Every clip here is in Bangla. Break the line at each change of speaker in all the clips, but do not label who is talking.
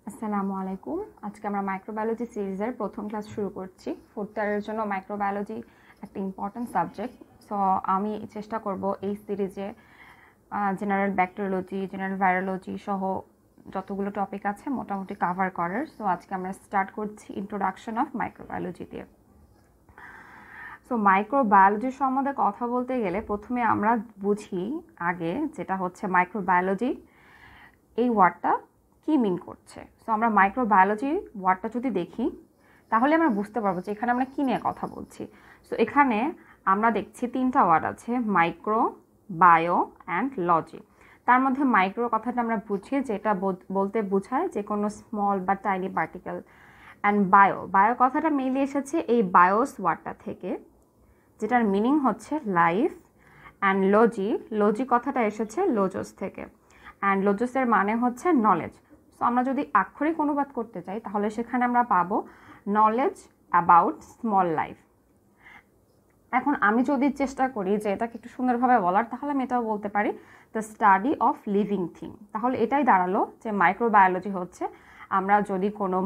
আসসালামু আলাইকুম। আজকে আমরা মাইক্রোবায়োলজি সিরিজের প্রথম ক্লাস শুরু করছি। ফোর্থ ইয়ারের জন্য মাইক্রোবায়োলজি একটা ইম্পর্ট্যান্ট সাবজেক্ট। সো আমি চেষ্টা করব এই সিরিজে জেনারেল ব্যাকটেরিওলজি, জেনারেল ভাইরোলজি সহ যতগুলো টপিক আছে মোটামুটি কাভার করার। সো আজকে আমরা স্টার্ট করছি ইন্ট্রোডাকশন অফ মাইক্রোবায়োলজি দিয়ে। সো মাইক্রোবায়োলজি সম্বন্ধে কথা বলতে গেলে প্রথমে আমরা বুঝি আগে যেটা হচ্ছে মাইক্রোবায়োলজি এই ওয়ার্ডটা কী মিন করছে। সো আমরা মাইক্রোবায়োলজি ওয়ার্ডটা যদি দেখি তাহলে আমরা বুঝতে পারবো যে এখানে আমরা কী নিয়ে কথা বলছি। সো এখানে আমরা দেখছি তিনটা ওয়ার্ড আছে, মাইক্রো, বায়ো অ্যান্ড লজি। তার মধ্যে মাইক্রো কথাটা আমরা বুঝি যেটা বলতে বোঝায় যে কোনো স্মল বা টাইনি পার্টিকেল। অ্যান্ড বায়ো কথাটা মেইনলি এসেছে এই বায়োস ওয়ার্ডটা থেকে, যেটার মিনিং হচ্ছে লাইফ। অ্যান্ড লজি কথাটা এসেছে লোজোস থেকে, অ্যান্ড লোজোসের মানে হচ্ছে নলেজ। সো আমরা যদি আক্ষরিক অনুবাদ করতে চাই তাহলে সেখানে আমরা পাবো নলেজ অ্যাবাউট স্মল লাইফ। এখন আমি যদি চেষ্টা করি যে এটাকে একটু সুন্দরভাবে বলার, তাহলে আমি এটাও বলতে পারি the study of living thing. তাহলে এটাই দাঁড়ালো যে মাইক্রোবায়োলজি হচ্ছে আমরা যদি কোনো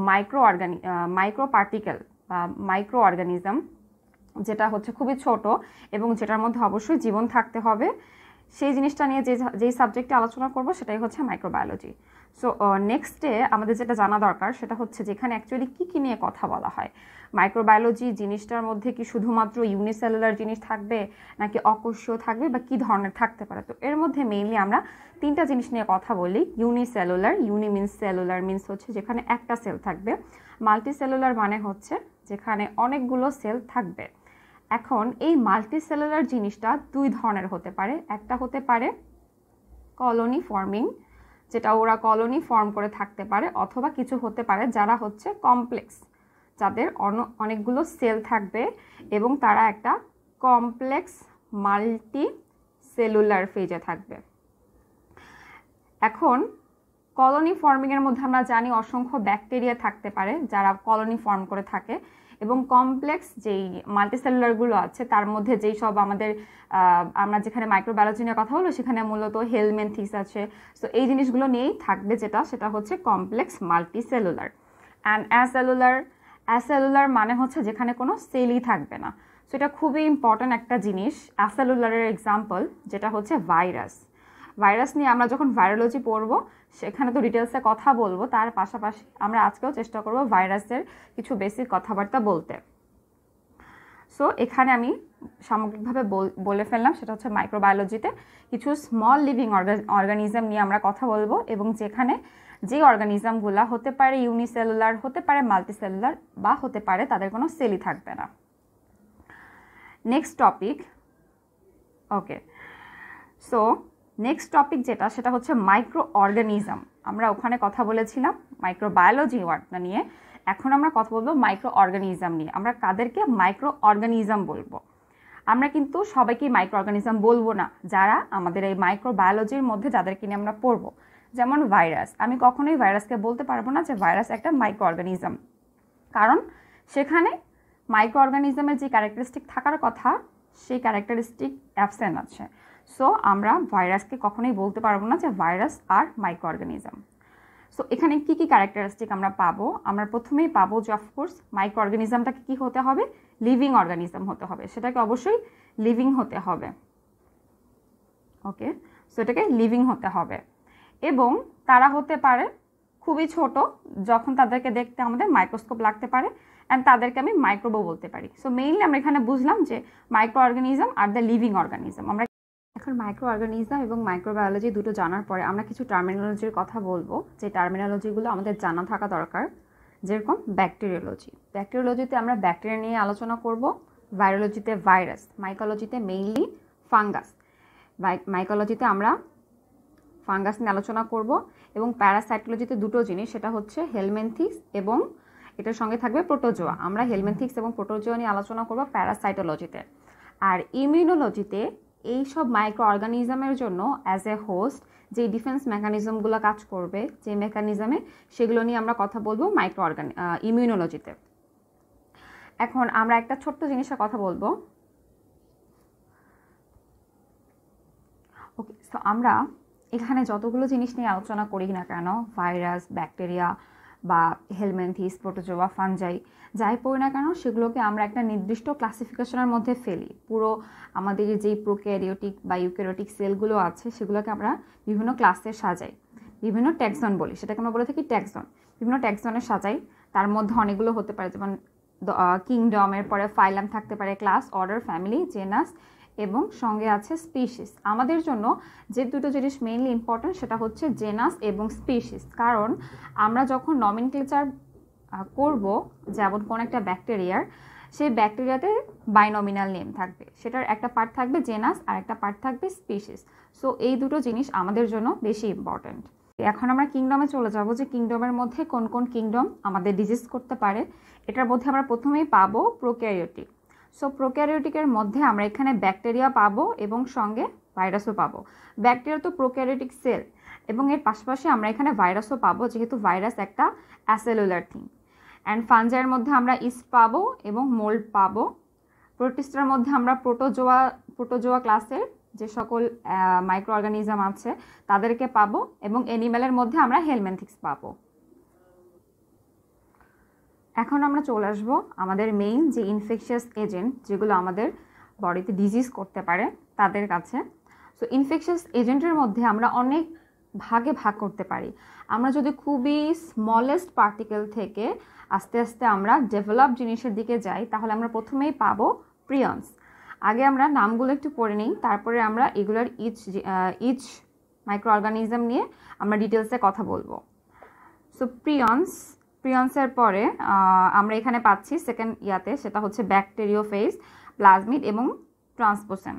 মাইক্রো পার্টিকেল বা মাইক্রো অর্গানিজম, যেটা হচ্ছে খুবই ছোট এবং যেটার মধ্যে অবশ্যই জীবন থাকতে হবে, সেই জিনিসটা নিয়ে যেই সাবজেক্টে আলোচনা করব সেটাই হচ্ছে মাইক্রোবায়োলজি। সো নেক্সটে আমাদের যেটা জানা দরকার সেটা হচ্ছে যেখানে অ্যাকচুয়ালি কী নিয়ে কথা বলা হয়। মাইক্রোবায়োলজি জিনিসটার মধ্যে কি শুধুমাত্র ইউনিসেলুলার জিনিস থাকবে, নাকি অকোষীয় থাকবে, বা কী ধরনের থাকতে পারে। তো এর মধ্যে মেইনলি আমরা তিনটা জিনিস নিয়ে কথা বলি। ইউনিসেলুলার, ইউনি মিনস সেলুলার, মিনস হচ্ছে যেখানে একটা সেল থাকবে। মাল্টিসেলুলার মানে হচ্ছে যেখানে অনেকগুলো সেল থাকবে। এখন এই মাল্টিসেলুলার জিনিসটা দুই ধরনের হতে পারে। একটা হতে পারে কলোনি ফর্মিং, যেটা ওরা কলোনি ফর্ম করে থাকতে পারে, অথবা কিছু হতে পারে যারা হচ্ছে কমপ্লেক্স, যাদের অনেকগুলো সেল থাকবে এবং তারা একটা কমপ্লেক্স মাল্টি সেলুলার ফেজে থাকবে। এখন কলোনি ফর্মিংয়ের মধ্যে আমরা জানি অসংখ্য ব্যাকটেরিয়া থাকতে পারে যারা কলোনি ফর্ম করে থাকে, এবং কমপ্লেক্স যেই মাল্টিসেলুলারগুলো আছে তার মধ্যে যেই সব আমরা যেখানে মাইক্রোবায়োলজি নিয়ে কথা হলো সেখানে মূলত হেলমেনথিস আছে। সো এই জিনিসগুলো নিয়েই থাকবে, সেটা হচ্ছে কমপ্লেক্স মাল্টিসেলুলার। অ্যান্ড অ্যাসেলুলার মানে হচ্ছে যেখানে কোনো সেলই থাকবে না। সো এটা খুবই ইম্পর্ট্যান্ট একটা জিনিস। অ্যাসেলুলারের এক্সাম্পল যেটা হচ্ছে ভাইরাস নিয়ে আমরা যখন ভাইরোলজি পড়বো সেখানে তো ডিটেলসে কথা বলবো, তার পাশাপাশি আমরা আজকেও চেষ্টা করব ভাইরাসের কিছু বেসিক কথাবার্তা বলতে। সো এখানে আমি সামগ্রিকভাবে বলে ফেললাম, সেটা হচ্ছে মাইক্রোবায়োলজিতে কিছু স্মল লিভিং অর্গানিজম নিয়ে আমরা কথা বলবো, এবং যেখানে যে অর্গানিজমগুলো হতে পারে ইউনিসেলুলার, হতে পারে মাল্টিসেলুলার, বা হতে পারে তাদের কোনো সেলই থাকবে না। নেক্সট টপিক, ওকে। সো নেক্সট টপিক সেটা হচ্ছে মাইক্রো অর্গানিজম। আমরা ওখানে কথা বলেছিলাম মাইক্রোবায়োলজি ওয়ার্ডটা নিয়ে, এখন আমরা কথা বলবো মাইক্রো অর্গানিজম নিয়ে। আমরা কাদেরকে মাইক্রো অর্গানিজম বলবো? আমরা কিন্তু সবাইকেই মাইক্রো অর্গানিজম বলবো না, যারা আমাদের এই মাইক্রোবায়োলজির মধ্যে যাদেরকে নিয়ে আমরা পড়বো। যেমন ভাইরাস, আমি কখনোই ভাইরাসকে বলতে পারবো না যে ভাইরাস একটা মাইক্রো অর্গানিজম, কারণ সেখানে মাইক্রো অর্গানিজমের যে ক্যারেক্টারিস্টিক থাকার কথা সেই ক্যারেক্টারিস্টিক অ্যাবসেন্ট আছে। সো আমরা ভাইরাসকে কখনোই বলতে পারবো না যে ভাইরাস আর মাইক্রো অর্গানিজম। সো এখানে কি কি ক্যারেক্টারিস্টিক আমরা পাবো? আমরা প্রথমেই পাবো যে অফকোর্স মাইক্রো অর্গানিজমটাকে কী হতে হবে? লিভিং অর্গানিজম হতে হবে, সেটাকে অবশ্যই লিভিং হতে হবে। ওকে, সো এটাকে লিভিং হতে হবে, এবং তারা হতে পারে খুবই ছোট, যখন তাদেরকে দেখতে আমাদের মাইক্রোস্কোপ লাগতে পারে, অ্যান্ড তাদেরকে আমি মাইক্রোবো বলতে পারি। সো মেইনলি আমরা এখানে বুঝলাম যে micro organism are the living organism. আমরা এখন মাইক্রো অর্গানিজম এবং মাইক্রোবায়োলজি দুটো জানার পরে আমরা কিছু টার্মিনোলজির কথা বলবো, যে টার্মিনোলজিগুলো আমাদের জানা থাকা দরকার। যেরকম ব্যাকটেরিওলজিতে আমরা ব্যাকটেরিয়া নিয়ে আলোচনা করব, ভাইরোলজিতে ভাইরাস, মাইকোলজিতে মেইনলি ফাঙ্গাস, মাইকোলজিতে আমরা ফাঙ্গাস নিয়ে আলোচনা করব, এবং প্যারাসাইটোলজিতে দুটো জিনিস, সেটা হচ্ছে হেলমেনথিক্স এবং এটার সঙ্গে থাকবে প্রোটোজোয়া। আমরা হেলমেনথিক্স এবং প্রোটোজোয়া নিয়ে আলোচনা করব প্যারাসাইটোলজিতে। আর ইমিউনোলজিতে এইসব মাইক্রো অর্গানিজমের জন্য অ্যাজ এ হোস্ট যে ডিফেন্স মেকানিজমগুলো কাজ করবে, যে মেকানিজমে, সেগুলো নিয়ে আমরা কথা বলবো ইমিউনোলজিতে। এখন আমরা একটা ছোট্ট জিনিসের কথা বলবো। ওকে, সো আমরা এখানে যতগুলো জিনিস নিয়ে আলোচনা করি না কেন, ভাইরাস, ব্যাকটেরিয়া, বা হেলমেন্থিস, প্রোটোজোয়া, ফানজাই যাই পড়ি না কেন সেগুলোকে আমরা একটা নির্দিষ্ট ক্লাসিফিকেশনের মধ্যে ফেলি। পুরো আমাদের যেই প্রোক্যারিওটিক বা ইউক্যারিওটিক সেলগুলো আছে সেগুলোকে আমরা বিভিন্ন ক্লাসে সাজাই, বিভিন্ন ট্যাক্সন বলি, সেটাকে আমরা বলে থাকি ট্যাক্সন। বিভিন্ন ট্যাক্সনে সাজাই, তার মধ্যে অনেকগুলো হতে পারে, যেমন কিংডমের পরে ফাইলাম থাকতে পারে, ক্লাস, অর্ডার, ফ্যামিলি, জেনাস এবং সঙ্গে আছে স্পিসিস। আমাদের জন্য যে দুটো জিনিস মেইনলি ইম্পর্ট্যান্ট সেটা হচ্ছে জেনাস এবং স্পিসিস, কারণ আমরা যখন নমিনক্লেচার করব যেমন কোন একটা ব্যাকটেরিয়ার, সেই ব্যাকটেরিয়াতে বাইনমিনাল নেম থাকবে, সেটার একটা পার্ট থাকবে জেনাস আর একটা পার্ট থাকবে স্পিসিস। সো এই দুটো জিনিস আমাদের জন্য বেশি ইম্পর্ট্যান্ট। এখন আমরা কিংডমে চলে যাব যে কিংডমের মধ্যে কোন কোন কিংডম আমাদের ডিজিজ করতে পারে। এটার মধ্যে আমরা প্রথমেই পাবো প্রোক্যারিওটিক। সো প্রোক্যারিওটিকের মধ্যে আমরা এখানে ব্যাকটেরিয়া পাবো এবং সঙ্গে ভাইরাসও পাবো। ব্যাকটেরিয়া তো প্রোক্যারিওটিক সেল এবং এর পাশাপাশি আমরা এখানে ভাইরাসও পাবো, যেহেতু ভাইরাস একটা অ্যাসেলুলার থিং। অ্যান্ড ফানজাইয়ের মধ্যে আমরা ইস্ট পাবো এবং মোল্ড পাবো। প্রোটিস্টার মধ্যে আমরা প্রোটোজোয়া ক্লাসের যে সকল মাইক্রো অর্গানিজম আছে তাদেরকে পাবো এবং অ্যানিম্যালের মধ্যে আমরা হেলমেন্থিক্স পাবো। এখন আমরা চলে আসবো আমাদের মেইন যে ইনফেকশাস এজেন্ট যেগুলো আমাদের বডিতে ডিজিজ করতে পারে তাদের কাছে। সো ইনফেকশাস এজেন্টের মধ্যে আমরা অনেক ভাগে ভাগ করতে পারি। আমরা যদি খুবই স্মলেস্ট পার্টিকেল থেকে আস্তে আস্তে আমরা ডেভেলপ জিনিসের দিকে যাই, তাহলে আমরা প্রথমেই পাবো প্রিয়ন্স। আগে আমরা নামগুলো একটু পড়ে নিই, তারপরে আমরা এগুলোর ইচ মাইক্রো অর্গানিজম নিয়ে আমরা ডিটেলসে কথা বলবো। সো প্রিয়ন্সের পরে আমরা এখানে পাচ্ছি সেকেন্ড সেটা হচ্ছে ব্যাকটেরিওফেজ, প্লাজমিড এবং ট্রান্সপোসেন।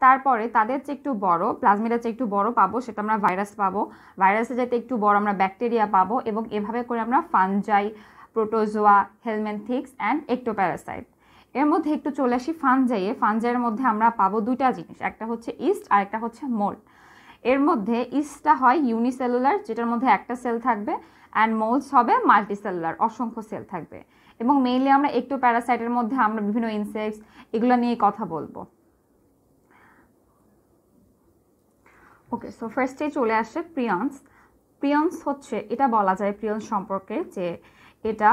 তারপরে তাদের চেয়ে একটু বড়, প্লাজমিডের চেয়ে একটু বড় পাবো, সেটা আমরা ভাইরাস পাবো। ভাইরাসের যাতে একটু বড় আমরা ব্যাকটেরিয়া পাবো এবং এভাবে করে আমরা ফানজাই, প্রোটোজোয়া, হেলমেন্থিক্স অ্যান্ড একটোপ্যারাসাইট। এর মধ্যে একটু চলে আসি ফানজাইয়ের মধ্যে আমরা পাবো দুইটা জিনিস, একটা হচ্ছে ইস্ট আর একটা হচ্ছে মোল্ড। এর মধ্যে ইস্টটা হয় ইউনিসেলুলার, যেটার মধ্যে একটা সেল থাকবে, অ্যান্ড মোল্ডস হবে মাল্টিসেলুলার, অসংখ্য সেল থাকবে। এবং মেইনলি আমরা একটোপ্যারাসাইটের মধ্যে আমরা বিভিন্ন ইনসেক্টস এগুলো নিয়ে কথা বলবো। ওকে, সো ফার্স্টে চলে আসে প্রিয়ন্স হচ্ছে, এটা বলা যায় প্রিয়ন্স সম্পর্কে যে এটা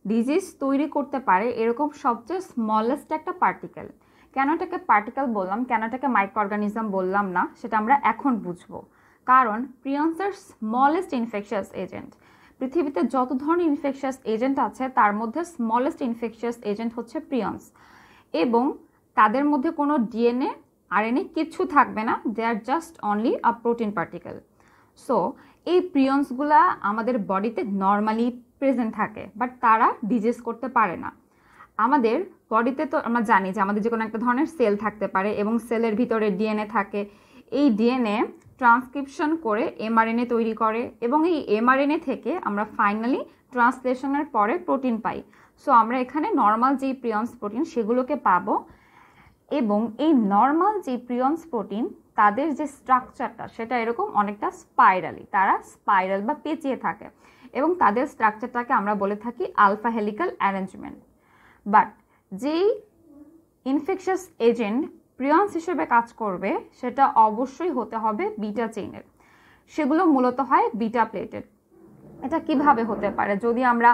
ডিজিজ তৈরি করতে পারে এরকম সবচেয়ে স্মলেস্ট একটা পার্টিকেল। কেন এটাকে পার্টিকেল বললাম, কেন এটাকে মাইক্রো অর্গানিজম বললাম না, সেটা আমরা এখন বুঝবো। কারণ প্রিয়ন্সের স্মলেস্ট ইনফেকশাস এজেন্ট, পৃথিবীতে যত ধরনের ইনফেকশাস এজেন্ট আছে তার মধ্যে স্মলেস্ট ইনফেকশাস এজেন্ট হচ্ছে প্রিয়ন্স। এবং তাদের মধ্যে কোনো ডিএনএ আরএনএ কিছু থাকবে না, they are just only a protein particle. So এই প্রিয়ন্সগুলা আমাদের বডিতে নর্মালি প্রেজেন্ট থাকে, বাট তারা ডিজিজ করতে পারে না। আমাদের বডিতে তো আমরা জানি যে আমাদের যে কোনো একটা ধরনের সেল থাকতে পারে এবং সেলের ভিতরে ডিএনএ থাকে। এই ডিএনএ ট্রান্সক্রিপশন করে এমআরএনএ তৈরি করে এবং এই এমআরএনএ থেকে আমরা ফাইনালি ট্রান্সলেশনের পরে প্রোটিন পাই। সো আমরা এখানে নর্মাল যেই প্রিয়ন্স প্রোটিন সেগুলোকে পাবো। এবং এই নর্মাল যে প্রিয়ন্স প্রোটিন তাদের যে স্ট্রাকচারটা সেটা এরকম অনেকটা স্পাইরালি, তারা স্পাইরাল বা পেঁচিয়ে থাকে এবং তাদের স্ট্রাকচারটাকে আমরা বলে থাকি আলফা হেলিক্যাল অ্যারেঞ্জমেন্ট। বাট যেই ইনফেকশাস এজেন্ট প্রিয়ন্স হিসেবে কাজ করবে সেটা অবশ্যই হতে হবে বিটা চেইনের। সেগুলো মূলত হয় বিটা প্লেটেড। এটা কিভাবে হতে পারে, যদি আমরা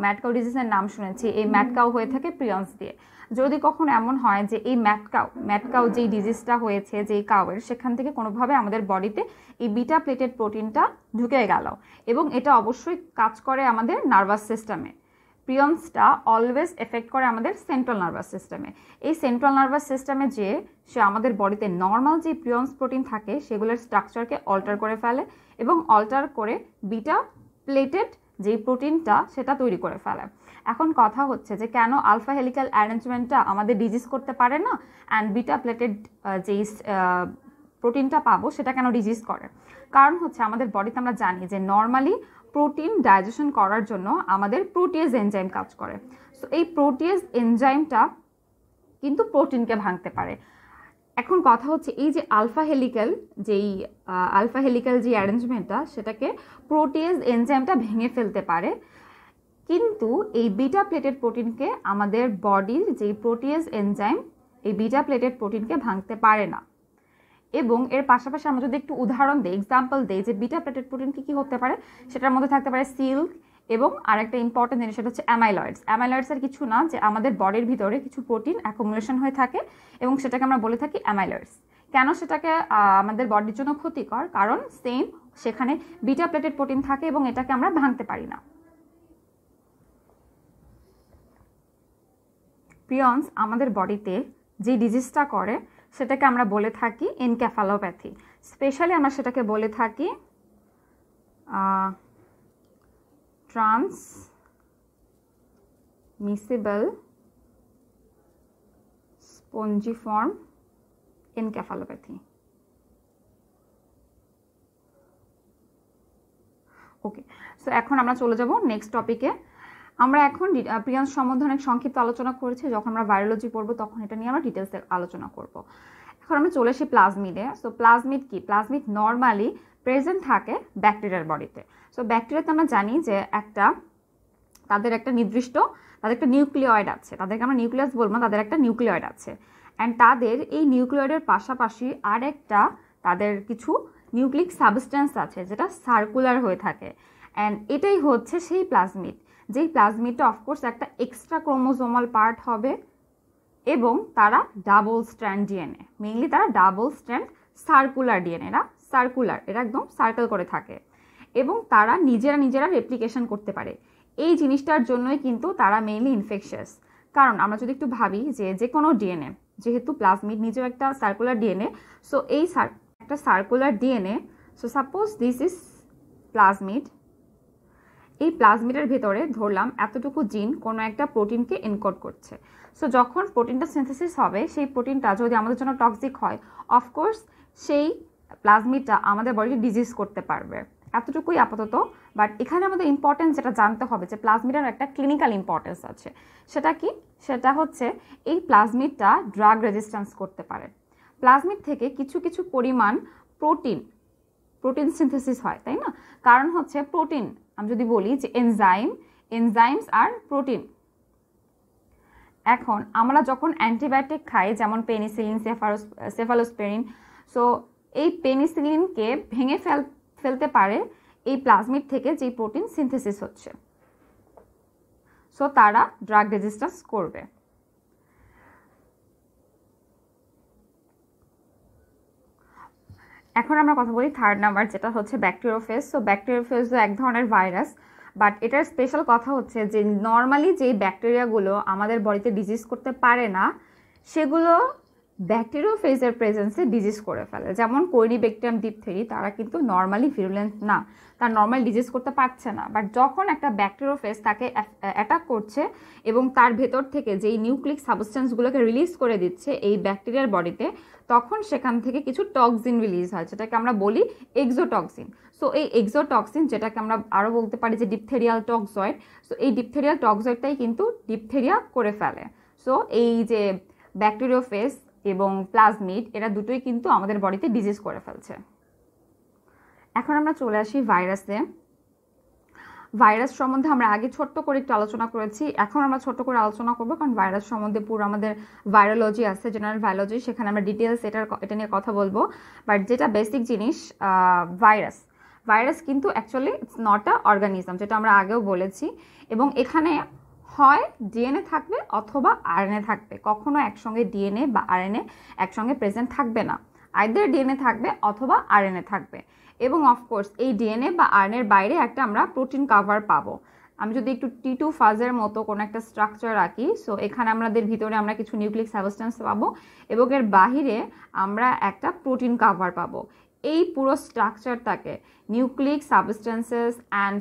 ম্যাটকাউ ডিজিজের নাম শুনেছি, এই ম্যাটকাউ হয়ে থাকে প্রিয়ন্স দিয়ে। যদি কখনো এমন হয় যে এই ম্যাটকাউ যেই ডিজিজটা হয়েছে যেই কাউয়ের, সেখান থেকে কোনোভাবে আমাদের বডিতে এই বিটা প্লেটেড প্রোটিনটা ঢুকে গেল এবং এটা অবশ্যই কাজ করে আমাদের নার্ভাস সিস্টেমে। প্রিয়ন্সটা অলওয়েজ এফেক্ট করে আমাদের সেন্ট্রাল নার্ভাস সিস্টেমে। এই সেন্ট্রাল নার্ভাস সিস্টেমে যে সে আমাদের বডিতে নর্মাল যে প্রিয়ন্স প্রোটিন থাকে সেগুলোর স্ট্রাকচারকে অল্টার করে ফেলে এবং অল্টার করে বিটা প্লেটেড যেই প্রোটিনটা সেটা তৈরি করে ফেলে। এখন কথা হচ্ছে যে কেন আলফা হেলিক্যাল অ্যারেঞ্জমেন্টটা আমাদের ডিজিজ করতে পারে না, অ্যান্ড বিটা প্লেটেড যেই প্রোটিনটা পাবো সেটা কেন ডিজিজ করে। কারণ হচ্ছে আমাদের বডিতে আমরা জানি যে নর্মালি প্রোটিন ডাইজেশন করার জন্য আমাদের প্রোটিয়েজ এনজাইম কাজ করে। সো এই প্রোটিয়েজ এনজাইমটা কিন্তু প্রোটিনকে ভাঙতে পারে। এখন কথা হচ্ছে এই যে আলফা হেলিক্যাল যে অ্যারেঞ্জমেন্টটা সেটাকে প্রোটিয়েজ এনজাইমটা ভেঙে ফেলতে পারে, কিন্তু এই বিটা প্লেটেড প্রোটিনকে আমাদের বডির যে প্রোটিয়েজ এনজাইম এই বিটা প্লেটেড প্রোটিনকে ভাঙতে পারে না। এবং এর পাশাপাশি আমরা যদি একটু উদাহরণ দিই, এক্সাম্পল দিই যে বিটা প্লেটেড প্রোটিন কী কী হতে পারে, সেটার মধ্যে থাকতে পারে সিল্ক এবং আরেকটা ইম্পর্টেন্ট জিনিস সেটা হচ্ছে অ্যামাইলয়েডস। অ্যামাইলয়েডসের কিছু না, যে আমাদের বডির ভিতরে কিছু প্রোটিন অ্যাকুমুলেশন হয়ে থাকে এবং সেটাকে আমরা বলে থাকি অ্যামাইলয়েডস। কেন সেটাকে আমাদের বডির জন্য ক্ষতিকর? কারণ সেম সেখানে বিটা প্লেটেড প্রোটিন থাকে এবং এটাকে আমরা ভাঙতে পারি না। প্রিয়ন্স, আমাদের বডিতে যে ডিজিজটা করে সেটাকে আমরা বলে থাকি এনকেফালোপ্যাথি। স্পেশালি আমরা সেটাকে বলে থাকি ট্রান্সমিসিবল স্পঞ্জিফর্ম এনকেফালোপ্যাথি। ওকে, সো এখন আমরা চলে যাব নেক্সট টপিকে। আমরা এখন প্রিয়ান্স সম্বন্ধে অনেক সংক্ষিপ্ত আলোচনা করেছি, যখন আমরা ভাইরোলজি পড়বো তখন এটা নিয়ে আমরা ডিটেলসে আলোচনা করব। এখন আমরা চলে আসি প্লাজমিডে। সো প্লাজমিড কি? প্লাজমিড নর্মালি প্রেজেন্ট থাকে ব্যাকটেরিয়ার বডিতে। সো ব্যাকটেরিয়াতে আমরা জানি যে তাদের একটা নির্দিষ্ট তাদের একটা নিউক্লিয়েড আছে, তাদেরকে আমরা নিউক্লিয়াস বলবো না, তাদের একটা নিউক্লিয়েড আছে। অ্যান্ড তাদের এই নিউক্লিয়েডের পাশাপাশি আরেকটা তাদের কিছু নিউক্লিক সাবস্টেন্স আছে যেটা সার্কুলার হয়ে থাকে। অ্যান্ড এটাই হচ্ছে সেই প্লাজমিড, যেই প্লাজমিডটা অফকোর্স একটা এক্সট্রা ক্রোমোজোমাল পার্ট হবে এবং তারা ডাবল স্ট্র্যান্ড ডিএনএ, মেইনলি তারা ডাবল স্ট্র্যান্ড সার্কুলার ডিএনএ, এরা একদম সার্কেল করে থাকে এবং তারা নিজেরা রেপ্লিকেশন করতে পারে। এই জিনিসটার জন্যই কিন্তু তারা মেইনলি ইনফেকশাস। কারণ আমরা যদি একটু ভাবি যে কোনো ডিএনএ, যেহেতু প্লাজমিড নিজেও একটা সার্কুলার ডিএনএ, সো এই একটা circular DNA, so suppose this is plasmid, এই প্লাজমিডের ভেতরে ধরলাম এতটুকু জিন কোনো একটা প্রোটিনকে এনকোড করছে। সো যখন প্রোটিনটা সিনথেসিস হবে, সেই প্রোটিনটা যদি আমাদের জন্য টক্সিক হয়, অফকোর্স সেই প্লাজমিডটা আমাদের বডিতে ডিজিজ করতে পারবে। এতটুকুই আপাতত। বাট এখানে আমাদের ইম্পর্টেন্স যেটা জানতে হবে যে প্লাজমিডের একটা ক্লিনিক্যাল ইম্পর্টেন্স আছে। সেটা কি? সেটা হচ্ছে এই প্লাজমিডটা ড্রাগ রেজিস্ট্যান্স করতে পারে। প্লাজমিড থেকে কিছু পরিমাণ প্রোটিন সিনথেসিস হয়, তাই না? কারণ হচ্ছে প্রোটিন, আমি যদি বলি যে এনজাইমস আর প্রোটিন। এখন আমরা যখন অ্যান্টিবায়োটিক খাই, যেমন পেনিসিলিন, সেফালোস্পেরিন, সো এই পেনিসিলিনকে ভেঙে ফেলতে পারে এই প্লাজমিড থেকে যে প্রোটিন সিনথেসিস হচ্ছে। সো তারা ড্রাগ রেজিস্ট্যান্স করবে। এখন আমরা কথা বলি থার্ড নাম্বার, যেটা হচ্ছে ব্যাকটেরিওফেজ। সো ব্যাকটেরিওফেজ এক ধরনের ভাইরাস, বাট এটার স্পেশাল কথা হচ্ছে যে নর্মালি যে ব্যাকটেরিয়াগুলো আমাদের বডিতে ডিজিজ করতে পারে না, সেগুলো ব্যাকটেরিওফেজের প্রেজেন্সে ডিজিজ করে ফেলে। যেমন কোরিনিব্যাকটেরিয়াম ডিপথেরি, তারা কিন্তু নর্মালি ভিরুলেন্ট না, তার নর্মাল ডিজিজ করতে পারছে না। বাট যখন একটা ব্যাকটেরিওফেজ তাকে অ্যাটাক করছে এবং তার ভেতর থেকে যেই নিউক্লিক সাবস্টেন্সগুলোকে রিলিজ করে দিচ্ছে এই ব্যাকটেরিয়ার বডিতে, তখন সেখান থেকে কিছু টক্সিন রিলিজ হয়, যেটাকে আমরা বলি এক্সোটক্সিন। সো এই এক্সোটক্সিন, যেটাকে আমরা আরও বলতে পারি যে ডিপথেরিয়াল টক্সয়েড, সো এই ডিপথেরিয়াল টক্সয়েডটাই কিন্তু ডিপথেরিয়া করে ফেলে। সো এই যে ব্যাকটেরিওফেজ এবং প্লাজমিড, এরা দুটোই কিন্তু আমাদের বডিতে ডিজিজ করে ফেলছে। এখন আমরা চলে আসি ভাইরাসে। ভাইরাস সম্বন্ধে আমরা আগে ছোট্ট করে একটু আলোচনা করেছি, এখন আমরা ছোট্ট করে আলোচনা করবো, কারণ ভাইরাস সম্বন্ধে পুরো আমাদের ভাইরোলজি আছে, জেনারেল ভাইরোলজি, সেখানে আমরা ডিটেলস এটা নিয়ে কথা বলবো। বাট যেটা বেসিক জিনিস, ভাইরাস কিন্তু actually it's not a organism, যেটা আমরা আগেও বলেছি। এবং এখানে হয় ডিএনএ থাকবে অথবা আরএনএ থাকবে, কখনো একসঙ্গে ডিএনএ বা আরএনএ একসঙ্গে প্রেজেন্ট থাকবে না। আইদার ডিএনএ থাকবে অথবা আরএনএ থাকবে। এবং অফকোর্স এই ডিএনএ বা আরএনএর বাইরে একটা আমরা প্রোটিন কাভার পাবো। আমি যদি একটু T2 ফাজের মতো কোনো একটা স্ট্রাকচার রাখি, সো এখানে আমাদের ভিতরে আমরা কিছু নিউক্লিক সাবস্টেন্স পাবো এবং এর বাহিরে আমরা একটা প্রোটিন কাভার পাবো। এই পুরো স্ট্রাকচারটাকে নিউক্লিক সাবস্টেন্সেস অ্যান্ড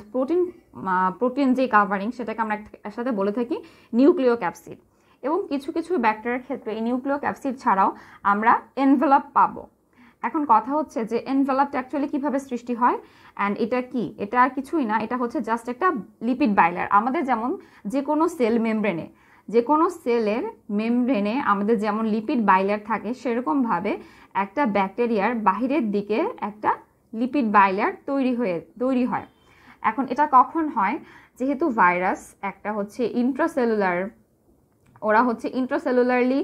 প্রোটিন যে কাভারিং, সেটাকে আমরা একসাথে বলে থাকি নিউক্লিও ক্যাপসিড। এবং কিছু ব্যাকটেরিয়ার ক্ষেত্রে এই নিউক্লিও ক্যাপসিড ছাড়াও আমরা এনভেলপ পাবো। এখন কথা হচ্ছে যে এনভেলপটা অ্যাকচুয়ালি কীভাবে সৃষ্টি হয়, অ্যান্ড এটা কি? এটা আর কিছুই না, এটা হচ্ছে জাস্ট একটা লিপিড বাইলার। আমাদের যেমন যে কোনো সেলের মেমব্রেনে আমাদের যেমন লিপিড বাইলার থাকে, সেরকমভাবে একটা ব্যাকটেরিয়ার বাহিরের দিকে একটা লিপিড বাইলার তৈরি হয়। এখন এটা কখন হয়? যেহেতু ভাইরাস একটা হচ্ছে ইন্ট্রাসেলুলারলি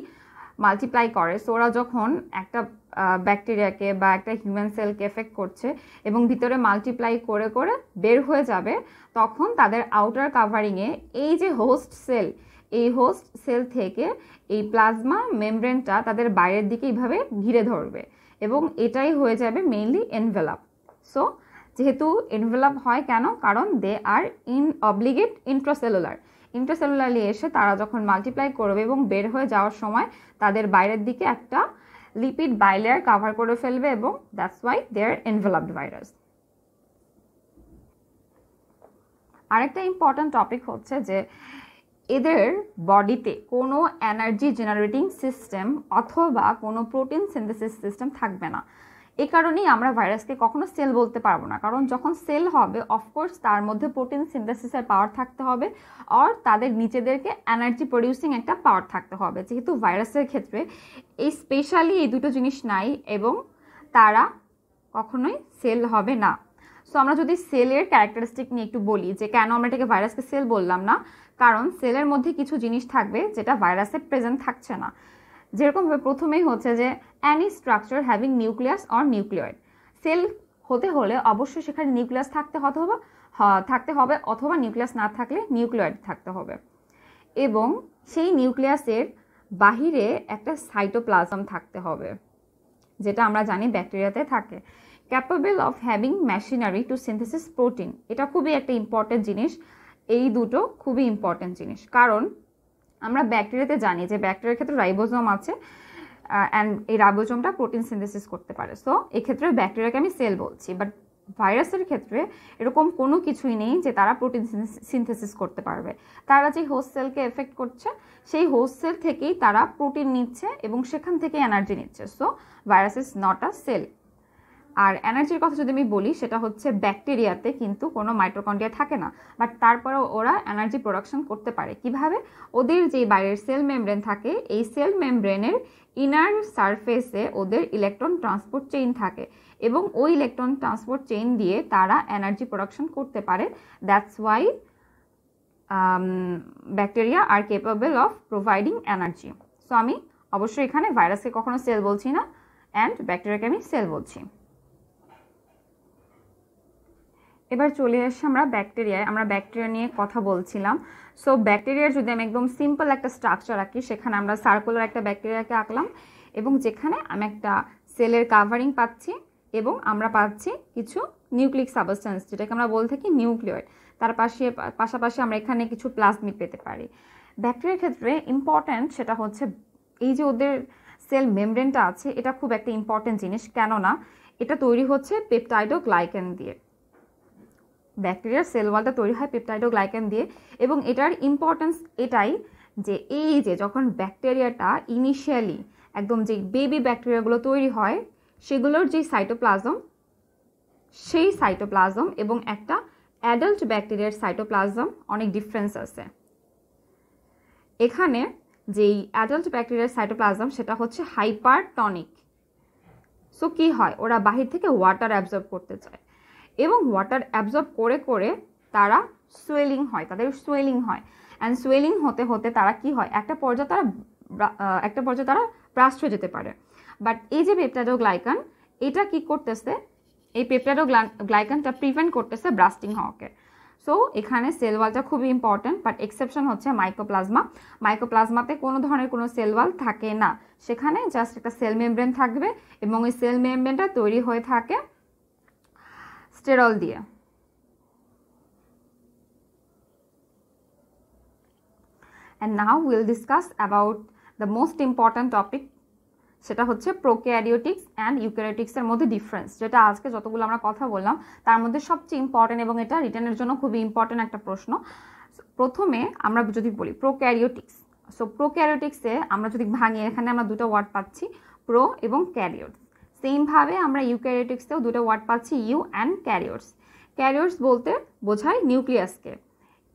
মাল্টিপ্লাই করে, সো ওরা যখন একটা ব্যাকটেরিয়াকে বা একটা হিউম্যান সেলকে এফেক্ট করছে এবং ভিতরে মাল্টিপ্লাই করে করে বের হয়ে যাবে, তখন তাদের আউটার কাভারিংয়ে এই যে হোস্ট সেল, এই হোস্ট সেল থেকে এই প্লাজমা মেমব্রেনটা তাদের বাইরের দিকে এইভাবে ঘিরে ধরবে এবং এটাই হয়ে যাবে মেইনলি এনভেলাপ। সো যেহেতু এনভেলাপ হয় কেন, কারণ দে আর অব্লিগেট ইন্ট্রাসেলুলারলি এসে তারা যখন মাল্টিপ্লাই করবে এবং বের হয়ে যাওয়ার সময় তাদের বাইরের দিকে একটা লিপিড বাইলেয়ার কাভার করে ফেলবে এবং that's why they are enveloped virus. আরেকটা ইম্পর্ট্যান্ট টপিক হচ্ছে যে এদের বডিতে কোনো এনার্জি জেনারেটিং সিস্টেম অথবা কোনো প্রোটিন সিনথেসিস সিস্টেম থাকবে না। এই কারণেই আমরা ভাইরাসকে কখনো সেল বলতে পারবো না, কারণ যখন সেল হবে অফকোর্স তার মধ্যে প্রোটিন সিনথেসিসের পাওয়ার থাকতে হবে আর তাদের নিজেদেরকে এনার্জি প্রডিউসিং একটা পাওয়ার থাকতে হবে। যেহেতু ভাইরাসের ক্ষেত্রে এই স্পেশালি এই দুটো জিনিস নাই এবং তারা কখনোই সেল হবে না। সো আমরা যদি সেলের ক্যারেক্টারিস্টিক নিয়ে একটু বলি যে কেন আমরা এটাকে ভাইরাসকে সেল বললাম না, কারণ সেলের মধ্যে কিছু জিনিস থাকবে যেটা ভাইরাসে প্রেজেন্ট থাকছে না। যেরকমভাবে প্রথমেই হচ্ছে যে any structure having nucleus or nucleoid. Cell হতে হলে অবশ্যই সেখানে নিউক্লিয়াস থাকতে হবে অথবা নিউক্লিয়াস না থাকলে নিউক্লিয়েড থাকতে হবে এবং সেই নিউক্লিয়াসের বাহিরে একটা সাইটোপ্লাজম থাকতে হবে, যেটা আমরা জানি ব্যাকটেরিয়াতে থাকে। Capable of having machinery to synthesis protein, এটা খুবই একটা ইম্পর্টেন্ট জিনিস। এই দুটো খুবই ইম্পর্টেন্ট জিনিস, কারণ আমরা ব্যাকটেরিয়াতে জানি যে ব্যাকটেরিয়ার ক্ষেত্রে রাইবোজোম আছে অ্যান্ড এই রাইবোজোমটা প্রোটিন সিনথেসিস করতে পারে। সো এক্ষেত্রে ব্যাকটেরিয়াকে আমি সেল বলছি, বাট ভাইরাসের ক্ষেত্রে এরকম কোনো কিছুই নেই যে তারা প্রোটিন সিনথেসিস করতে পারবে। তারা যে হোস্ট সেলকে এফেক্ট করছে সেই হোস্ট সেল থেকেই তারা প্রোটিন নিচ্ছে এবং সেখান থেকে এনার্জি নিচ্ছে। So virus is not a cell. আর এনার্জির কথা যদি আমি বলি, সেটা হচ্ছে ব্যাকটেরিয়াতে কিন্তু কোনো মাইটোকন্ড্রিয়া থাকে না, বাট তারপরেও ওরা এনার্জি প্রোডাকশন করতে পারে। কিভাবে? ওদের যে বাইরের সেল মেমব্রেন থাকে, এই সেল মেমব্রেনের ইনার সারফেসে ওদের ইলেকট্রন ট্রান্সপোর্ট চেইন থাকে এবং ওই ইলেকট্রন ট্রান্সপোর্ট চেইন দিয়ে তারা এনার্জি প্রোডাকশন করতে পারে। That's why bacteria are capable of providing energy. So আমি অবশ্যই এখানে ভাইরাসকে কখনো সেল বলছি না অ্যান্ড ব্যাকটেরিয়াকে আমি সেল বলছি। এবার চলে আসি আমরা ব্যাকটেরিয়ায়। আমরা ব্যাকটেরিয়া নিয়ে কথা বলছিলাম। সো ব্যাকটেরিয়ার যদি আমি একদম সিম্পল একটা স্ট্রাকচার আঁকি, সেখানে আমরা সার্কুলার একটা ব্যাকটেরিয়াকে আঁকলাম এবং যেখানে আমি একটা সেলের কাভারিং পাচ্ছি এবং আমরা পাচ্ছি কিছু নিউক্লিক সাবস্টেন্স, যেটাকে আমরা বলে থাকি নিউক্লিয়েড। তার পাশাপাশি আমরা এখানে কিছু প্লাজমিড পেতে পারি। ব্যাকটেরিয়ার ক্ষেত্রে ইম্পর্ট্যান্ট সেটা হচ্ছে এই যে ওদের সেল মেমব্রেনটা আছে, এটা খুব একটা ইম্পর্ট্যান্ট জিনিস। কেননা এটা তৈরি হচ্ছে পেপটাইডোগ্লাইকেন দিয়ে। ব্যাকটেরিয়ার সেল ওয়ালটা তৈরি হয় পেপটাইডোগ্লাইকেন দিয়ে এবং এটার ইম্পর্টেন্স এটাই যে এই যে যখন ব্যাকটেরিয়াটা ইনিশিয়ালি একদম যে বেবি ব্যাকটেরিয়াগুলো তৈরি হয়, সেগুলোর যে সাইটোপ্লাজম, সেই সাইটোপ্লাজম এবং একটা অ্যাডাল্ট ব্যাকটেরিয়ার সাইটোপ্লাজম অনেক ডিফারেন্স আছে। এখানে যেই অ্যাডাল্ট ব্যাকটেরিয়ার সাইটোপ্লাজম সেটা হচ্ছে হাইপারটনিক। সো কি হয়, ওরা বাহির থেকে ওয়াটার অ্যাবজর্ব করতে চায় এবং ওয়াটার অ্যাবজর্ব করে করে তারা সোয়েলিং হয়, তাদের সোয়েলিং হয় অ্যান্ড সোয়েলিং হতে হতে তারা কি হয়, একটা পর্যায়ে তারা ব্রাস্ট হয়ে যেতে পারে। বাট এই যে পেপটাইডোগ্লাইকান, এটা কি করতেছে, এই পেপটাইডোগ্লাইকানটা প্রিভেন্ট করতেছে ব্রাস্টিং হওয়াকে। সো এখানে সেল ওয়ালটা খুবই ইম্পর্টেন্ট, বাট এক্সেপশন হচ্ছে মাইকোপ্লাজমা। মাইকোপ্লাজমাতে কোনো ধরনের কোনো সেল ওয়াল থাকে না, সেখানে জাস্ট একটা সেল মেমব্রেন থাকবে এবং ওই সেল মেমব্রেনটা তৈরি হয়ে থাকে স্টেরল দিয়ে। And now we'll discuss about the most important topic, সেটা হচ্ছে প্রোক্যারিওটিক্স অ্যান্ড ইউক্যারিওটিক্সের মধ্যে ডিফারেন্স, যেটা আজকে যতগুলো আমরা কথা বললাম তার মধ্যে সবচেয়ে ইম্পর্টেন্ট এবং এটা রিটেনের জন্য খুবই ইম্পর্টেন্ট একটা প্রশ্ন। প্রথমে আমরা যদি বলি প্রোক্যারিওটিক্স, সো প্রোক্যারিওটিক্সে আমরা যদি ভাঙি, এখানে আমরা দুটো ওয়ার্ড পাচ্ছি, প্রো এবং ক্যারিওটস। সেমভাবে আমরা ইউক্যারিওটিক্সেও দুটো ওয়ার্ড পাচ্ছি, ইউ অ্যান্ড ক্যারিওটস। ক্যারিওটস বলতে বোঝায় নিউক্লিয়াসকে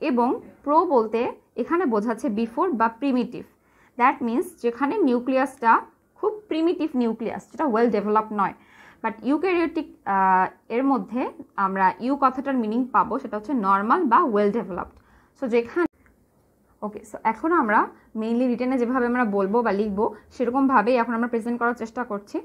এবং প্রো বলতে এখানে বোঝাচ্ছে বিফোর বা প্রিমিটিভ। দ্যাট মিনস যেখানে নিউক্লিয়াসটা খুব প্রিমিটিভ নিউক্লিয়াস, যেটা ওয়েল ডেভেলপ নয়। বাট ইউক্যারিওটিক এর মধ্যে আমরা ইউ কথাটার মিনিং পাবো, সেটা হচ্ছে নর্মাল বা ওয়েল ডেভেলপড। সো যেখানে ওকে, সো এখন আমরা মেইনলি রিটেনে যেভাবে আমরা বলবো বা লিখবো সেরকমভাবেই এখন আমরা প্রেজেন্ট করার চেষ্টা করছি।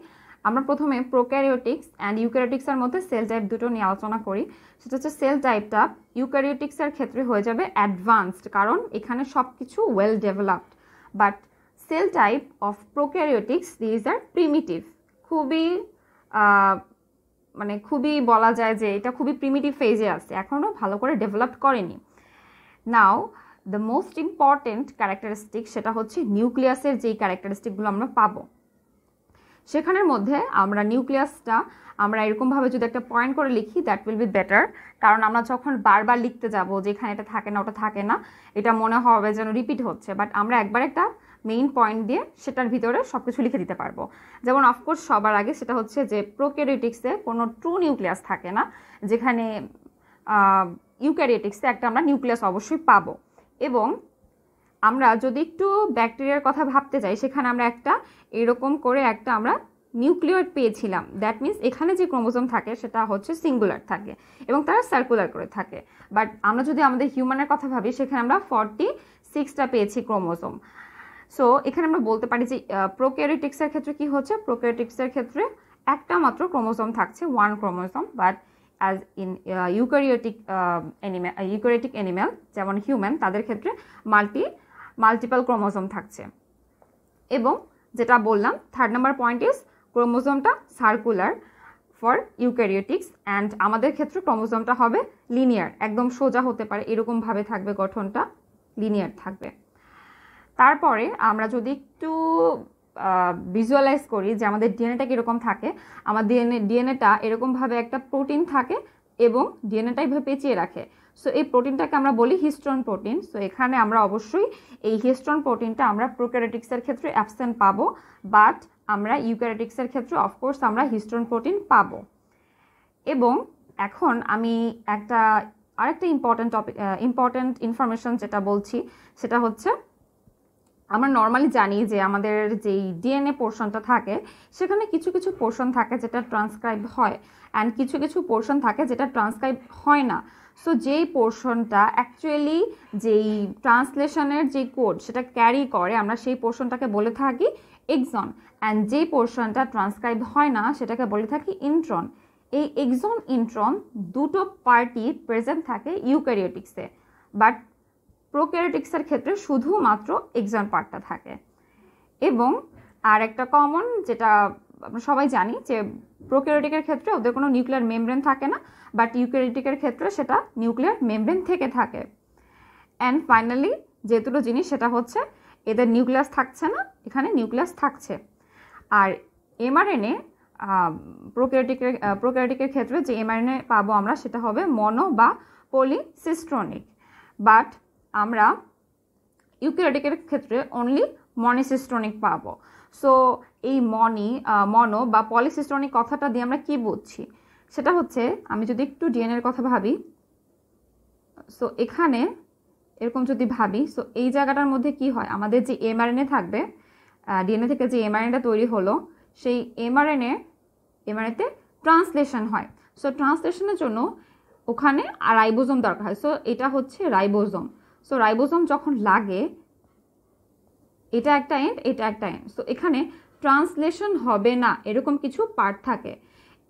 আমরা প্রথমে প্রোক্যারিওটিক্স অ্যান্ড ইউক্যারিওটিক্সের মধ্যে সেল টাইপ দুটো নিয়ে আলোচনা করি। সেটা হচ্ছে সেল টাইপটা ইউক্যারিওটিক্সের ক্ষেত্রে হয়ে যাবে অ্যাডভান্সড, কারণ এখানে সব কিছু well developed. But cell type of prokaryotics these are primitive, খুবই বলা যায় যে এটা খুবই প্রিমিটিভ ফেজে আছে, এখনও ভালো করে ডেভেলপ করেনি। নাও দ্য মোস্ট ইম্পর্টেন্ট ক্যারেক্টারিস্টিক সেটা হচ্ছে নিউক্লিয়াসের যেই ক্যারেক্টারিস্টিকগুলো আমরা পাবো, সেখানের মধ্যে আমরা নিউক্লিয়াসটা আমরা এরকমভাবে যদি একটা পয়েন্ট করে লিখি দ্যাট উইল বি বেটার, কারণ আমরা যখন বারবার লিখতে যাব যে এখানে এটা থাকে না ওটা থাকে না, এটা মনে হবে যেন রিপিট হচ্ছে। বাট আমরা একবার একটা মেইন পয়েন্ট দিয়ে সেটার ভিতরে সব কিছু লিখে দিতে পারবো। যেমন অফকোর্স সবার আগে সেটা হচ্ছে যে প্রোক্যারিওটিক্সে কোনো ট্রু নিউক্লিয়াস থাকে না, যেখানে ইউক্যারিওটিক্সে একটা আমরা নিউক্লিয়াস অবশ্যই পাবো। এবং আমরা যদি একটু ব্যাকটেরিয়ার কথা ভাবতে যাই, সেখানে আমরা একটা এরকম করে একটা আমরা নিউক্লিয়েট পেয়েছিলাম। দ্যাট মিনস এখানে যে ক্রোমোজোম থাকে সেটা হচ্ছে সিঙ্গুলার থাকে এবং তারা সার্কুলার করে থাকে। বাট আমরা যদি আমাদের হিউম্যানের কথা ভাবি, সেখানে আমরা 46টা পেয়েছি ক্রোমোজোম। সো এখানে আমরা বলতে পারি যে প্রোক্যারিওটিক্সের ক্ষেত্রে কি হচ্ছে, প্রোক্যারিওটিক্সের ক্ষেত্রে একটা মাত্র ক্রোমোজোম থাকছে, 1 chromosome. But as in eukaryotic animal যেমন হিউম্যান, তাদের ক্ষেত্রে মাল্টিপল ক্রোমোজোম থাকছে। এবং যেটা বললাম, 3rd নাম্বার পয়েন্ট ইজ ক্রোমোজোমটা সার্কুলার ফর ইউক্যারিওটিক্স, অ্যান্ড আমাদের ক্ষেত্রে ক্রোমোজোমটা হবে লিনিয়ার, একদম সোজা হতে পারে, এরকমভাবে থাকবে, গঠনটা লিনিয়ার থাকবে। তারপরে আমরা যদি একটু ভিজুয়ালাইজ করি যে আমাদের ডিএনএটা কীরকম থাকে, আমাদের ডিএনএটা এরকমভাবে একটা প্রোটিন থাকে এবং ডিএনএটা এইভাবে পেঁচিয়ে রাখে। সো এই প্রোটিনটাকে আমরা বলি হিস্টোন প্রোটিন। সো এখানে আমরা অবশ্যই এই হিস্টোন প্রোটিনটা আমরা প্রোক্যারিওটিক্সের ক্ষেত্রে অ্যাবসেন্ট পাবো, বাট আমরা ইউক্যারিওটিক্সের ক্ষেত্রে অফকোর্স আমরা হিস্টোন প্রোটিন পাবো। এবং এখন আমি আরেকটা ইম্পর্টেন্ট ইনফরমেশন যেটা বলছি, সেটা হচ্ছে আমরা নর্মালি জানি যে আমাদের যেই ডিএনএ পোর্শনটা থাকে, সেখানে কিছু কিছু পোর্শন থাকে যেটা ট্রান্সক্রাইব হয়, অ্যান্ড কিছু কিছু পোর্শন থাকে যেটা ট্রান্সক্রাইব হয় না। সো যেই পোর্শনটা অ্যাকচুয়ালি যেই ট্রান্সলেশনের যে কোড সেটা ক্যারি করে, আমরা সেই পোর্শনটাকে বলে থাকি এক্সন, অ্যান্ড যেই পোর্শনটা ট্রান্সক্রাইব হয় না সেটাকে বলে থাকি ইন্ট্রন। এই এক্সন ইন্ট্রন দুটো পার্টি প্রেজেন্ট থাকে ইউক্যারিওটিক্সে, বাট প্রোক্যারিওটিক্সের ক্ষেত্রে শুধুমাত্র এক্সন পার্টটা থাকে। এবং আর একটা কমন যেটা আমরা সবাই জানি যে প্রোক্যারিওটিকের ক্ষেত্রে ওদের কোনো নিউক্লিয়ার মেমব্রেন থাকে না, বাট ইউক্যারিওটিকের ক্ষেত্রে সেটা নিউক্লিয়ার মেমব্রেন থেকে থাকে। অ্যান্ড ফাইনালি যে দুটো জিনিস, সেটা হচ্ছে এদের নিউক্লিয়াস থাকছে না, এখানে নিউক্লিয়াস থাকছে। আর এমআরএনএ প্রোক্যারিওটিকের ক্ষেত্রে যে এমআরএনএ পাবো আমরা, সেটা হবে মনো বা পলিসিস্ট্রনিক। বাট আমরা ইউক্যারিওটিকের ক্ষেত্রে অনলি মনোসিস্ট্রনিক পাবো। সো এই মনো বা পলিসিস্ট্রনিক কথাটা দিয়ে আমরা কি বুঝছি, সেটা হচ্ছে আমি যদি একটু ডিএনএর কথা ভাবি, সো এখানে এরকম যদি ভাবি, সো এই জায়গাটার মধ্যে কি হয়, আমাদের যে এমআরএনএ থাকবে, ডিএনএ থেকে যে এমআরএনএটা তৈরি হলো, সেই এমআরএনএতে ট্রান্সলেশন হয়। সো ট্রান্সলেশনের জন্য ওখানে রাইবোজোম দরকার হয়। সো এটা হচ্ছে রাইবোজোম। সো রাইবোজোম যখন লাগে, এটা একটা এন্ড, এটা একটা এন্ড, সো এখানে ট্রান্সলেশন হবে না এরকম কিছু পার্ট থাকে।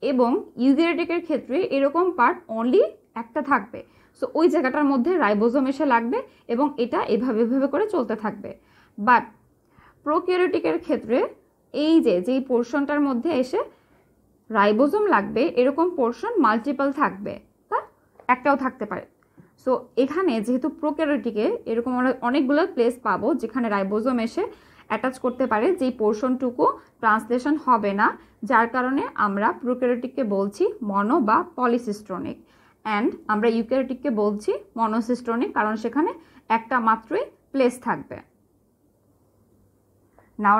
এবং ইউক্যারিওটিকের ক্ষেত্রে এরকম পার্ট অনলি একটা থাকবে। সো ওই জায়গাটার মধ্যে রাইবোজোম এসে লাগবে এবং এটা এভাবে করে চলতে থাকবে। বাট প্রোক্যারিওটিকের ক্ষেত্রে এই যেই পোর্শনটার মধ্যে এসে রাইবোজোম লাগবে, এরকম পোর্শন মাল্টিপল থাকবে, তা একটাও থাকতে পারে। সো এখানে যেহেতু প্রোক্যারিওটিকে এরকম আমরা অনেকগুলো প্লেস পাবো যেখানে রাইবোজোম এসে অ্যাটাচ করতে পারে, যেই পোর্শনটুকু ট্রান্সলেশন হবে না, যার কারণে আমরা প্রোক্যারিওটিককে বলছি মনো বা পলিসিস্ট্রনিক, অ্যান্ড আমরা ইউক্যারিওটিককে বলছি মনোসিস্ট্রনিক, কারণ সেখানে একটা মাত্রই প্লেস থাকবে। নাও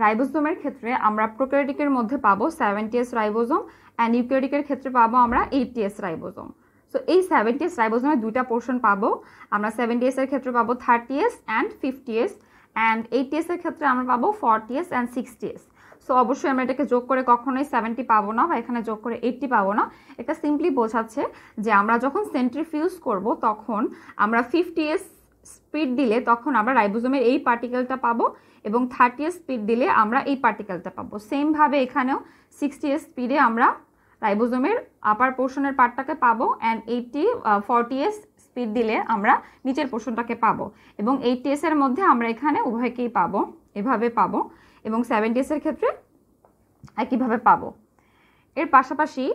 রাইবোজোমের ক্ষেত্রে আমরা প্রোক্যারিওটিকের মধ্যে পাবো 70S রাইবোজোম, অ্যান্ড ইউক্যারিওটিকের ক্ষেত্রে পাবো আমরা 80S রাইবোজোম। সো এই 70S রাইবোজোমের দুইটা পোর্শন পাবো আমরা। 70S এর ক্ষেত্রে পাবো 30S and 50S, and 80S এর ক্ষেত্রে আমরা পাবো 40S অ্যান্ড 60S। সো অবশ্যই আমরা এটাকে যোগ করে কখনোই 70 পাবো না, বা এখানে যোগ করে 80 পাবো না। এটা সিম্পলি বোঝাচ্ছে যে আমরা যখন সেন্ট্রিফিউজ করব তখন আমরা 50S স্পিড দিলে তখন আমরা রাইবোজোমের এই পার্টিকেলটা পাবো, এবং 30 স্পিড দিলে আমরা এই পার্টিকেলটা পাবো। সেমভাবে এখানেও 60 স্পিডে আমরা রাইবোজোমের আপার পোর্শনের পার্টটাকে পাবো, অ্যান্ড 40 স্পিড দিলে আমরা নিচের পোর্শনটাকে পাবো, এবং 80 এর মধ্যে আমরা এখানে উভয়কেই পাবো, এভাবে পাবো, এবং 70 এর ক্ষেত্রে একইভাবে পাবো। এর পাশাপাশি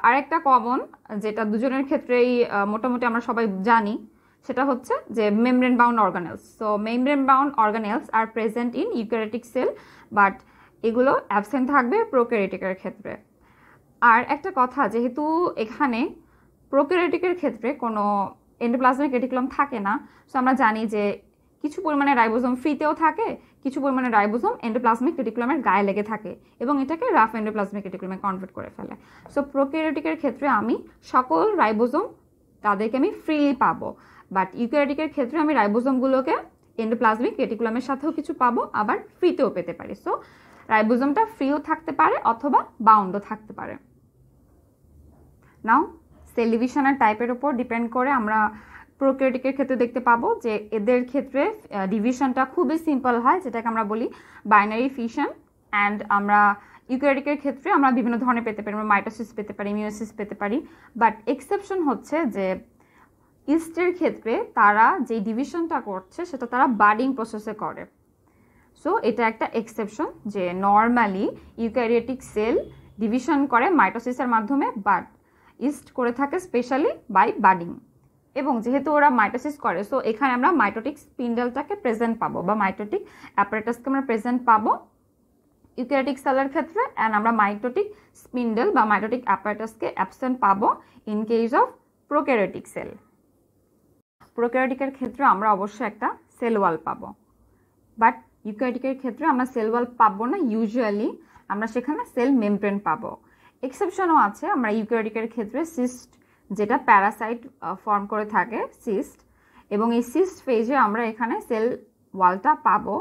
আরেকটা কমন যেটা দুজনের ক্ষেত্রেই মোটামুটি আমরা সবাই জানি, সেটা হচ্ছে যে membrane bound organelles. So membrane bound organelles are present in eukaryotic cell, but এগুলো অ্যাবসেন্ট থাকবে প্রোক্যারিওটিকের ক্ষেত্রে। আর একটা কথা, যেহেতু এখানে প্রোক্যারিওটিকের ক্ষেত্রে কোনো এন্ডোপ্লাজমিক রেটিকুলাম থাকে না, সো আমরা জানি যে কিছু পরিমাণে রাইবোজোম ফ্রিতেও থাকে, কিছু পরিমাণে রাইবোজোম এন্ডোপ্লাজমিক রেটিকুলামের গায়ে লেগে থাকে এবং এটাকে রাফ এন্ডোপ্লাজমিক রেটিকুলামে কনভার্ট করে ফেলে। সো প্রোক্যারিওটিকের ক্ষেত্রে আমি সকল রাইবোজোম তাদেরকে আমি ফ্রিলি পাবো, বাট ইউক্যারিওটিকের ক্ষেত্রে আমি রাইবোজোমগুলোকে এন্ডোপ্লাজমিক রেটিকুলামের সাথেও কিছু পাবো, আবার ফ্রিতেও পেতে পারি। সো রাইবোজোমটা ফ্রিও থাকতে পারে অথবা বাউন্ডও থাকতে পারে। নাও সেল ডিভিশনের টাইপের উপর ডিপেন্ড করে আমরা প্রোক্যারিওটিকের ক্ষেত্রে দেখতে পাবো যে এদের ক্ষেত্রে ডিভিশনটা খুবই সিম্পল হয়, যেটাকে আমরা বলি বাইনারি ফিশন। অ্যান্ড আমরা ইউক্যারিওটিকের ক্ষেত্রে আমরা বিভিন্ন ধরনের পেতে পারি, আমরা মাইটোসিস পেতে পারি, মিওসিস পেতে পারি, বাট এক্সেপশন হচ্ছে যে ইস্টের ক্ষেত্রে তারা যে ডিভিশনটা করছে সেটা তারা বাডিং প্রসেসে করে। সো এটা একটা এক্সেপশন যে নর্মালি ইউক্যারিওটিক সেল ডিভিশন করে মাইটোসিসের মাধ্যমে, বাট ইস্ট করে থাকে স্পেশালি বাই বাডিং। এবং যেহেতু ওরা মাইটোসিস করে, সো এখানে আমরা মাইটোটিক স্পিন্ডেলটাকে প্রেজেন্ট পাবো বা মাইটোটিক অ্যাপারেটাসকে আমরা প্রেজেন্ট পাবো ইউক্যারিওটিক সেলের ক্ষেত্রে, অ্যান্ড আমরা মাইটোটিক স্পিন্ডেল বা মাইটোটিক অ্যাপারেটাসকে অ্যাবসেন্ট পাবো in case of prokaryotic cell. প্রোক্যারিওটিকের ক্ষেত্রে আমরা অবশ্যই একটা সেল ওয়াল পাবো, বাট ইউক্যারিওটিকের ক্ষেত্রে আমরা সেল ওয়াল পাবো না, ইউজুয়ালি আমরা সেখানে সেল মেমব্রেন পাবো। এক্সেপশনও আছে, আমরা ইউক্যারিওটিকের ক্ষেত্রে সিস্ট যেটা প্যারাসাইট ফর্ম করে থাকে সিস্ট, এবং এই সিস্ট ফেজে আমরা এখানে সেল ওয়ালটা পাবো,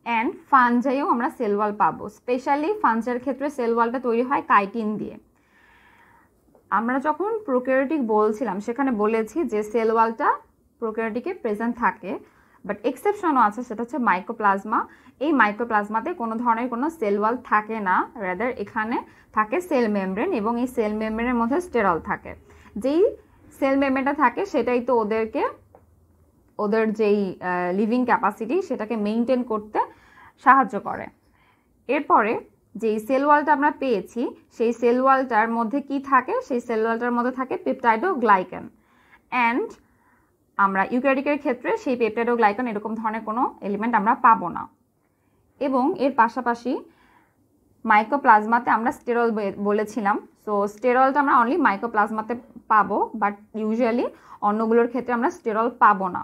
অ্যান্ড ফানজাইও আমরা সেল ওয়াল পাবো। স্পেশালি ফানজাইয়ের ক্ষেত্রে সেল ওয়ালটা তৈরি হয় কাইটিন দিয়ে। আমরা যখন প্রোক্যারিওটিক বলছিলাম সেখানে বলেছি যে সেল ওয়ালটা প্রোক্যারিওটিকে প্রেজেন্ট থাকে, বাট এক্সেপশনও আছে, সেটা হচ্ছে মাইকোপ্লাজমা। এই মাইকোপ্লাজমাতে কোনো ধরনের কোনো সেল ওয়াল থাকে না, রাদার এখানে থাকে সেল মেমব্রেন, এবং এই সেল মেমব্রেনের মধ্যে স্টেরল থাকে। যেই সেল মেমব্রেনটা থাকে সেটাই তো ওদের যেই লিভিং ক্যাপাসিটি সেটাকে মেনটেন করতে সাহায্য করে। এরপরে যেই সেল ওয়ালটা আমরা পেয়েছি সেই সেল ওয়ালটার মধ্যে কি থাকে, সেই সেল ওয়ালটার মধ্যে থাকে পেপটাইডোগ্লাইকান, অ্যান্ড আমরা ইউক্যারিওটিকের ক্ষেত্রে সেই পেপটাইডোগ্লাইকান এরকম ধরনের কোনো এলিমেন্ট আমরা পাবো না। এবং এর পাশাপাশি মাইকোপ্লাজমাতে আমরা স্টেরল বলেছিলাম, সো স্টেরলটা আমরা অনলি মাইকোপ্লাজমাতে পাবো, বাট ইউজুয়ালি অন্যগুলোর ক্ষেত্রে আমরা স্টেরল পাবো না।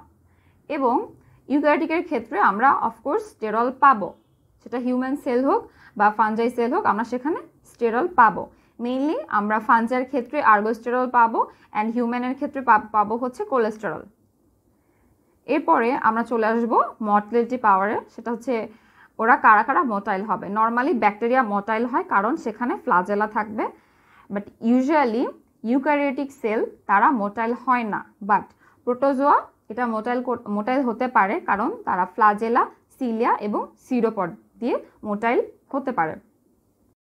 এবং ইউক্যারিওটিকের ক্ষেত্রে আমরা অফকোর্স স্টেরল পাবো, সেটা হিউম্যান সেল হোক বা ফানজাই সেল হোক, আমরা সেখানে স্টেরল পাবো। মেইনলি আমরা ফানজাইয়ের ক্ষেত্রে আর্গোস্টেরল পাবো, অ্যান্ড হিউম্যানের ক্ষেত্রে পাবো হচ্ছে কোলেস্টেরল। এরপরে আমরা চলে আসবো মর্টালিটি পাওয়ারে, সেটা হচ্ছে ওরা কারা কারা মোটাইল হবে। নর্মালি ব্যাকটেরিয়া মোটাইল হয় কারণ সেখানে ফ্লাজেলা থাকবে, বাট ইউজুয়ালি ইউক্যারিওটিক সেল তারা মোটাইল হয় না, বাট প্রোটোজোয়া এটা মোটাইল হতে পারে কারণ তারা ফ্লাজেলা, সিলিয়া এবং সিরোপড দিয়ে মোটাইল হতে পারে।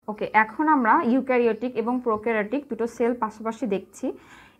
ওকে, এখন আমরা ইউক্যারিওটিক এবং প্রোক্যারিওটিক দুটো সেল পাশাপাশি দেখছি।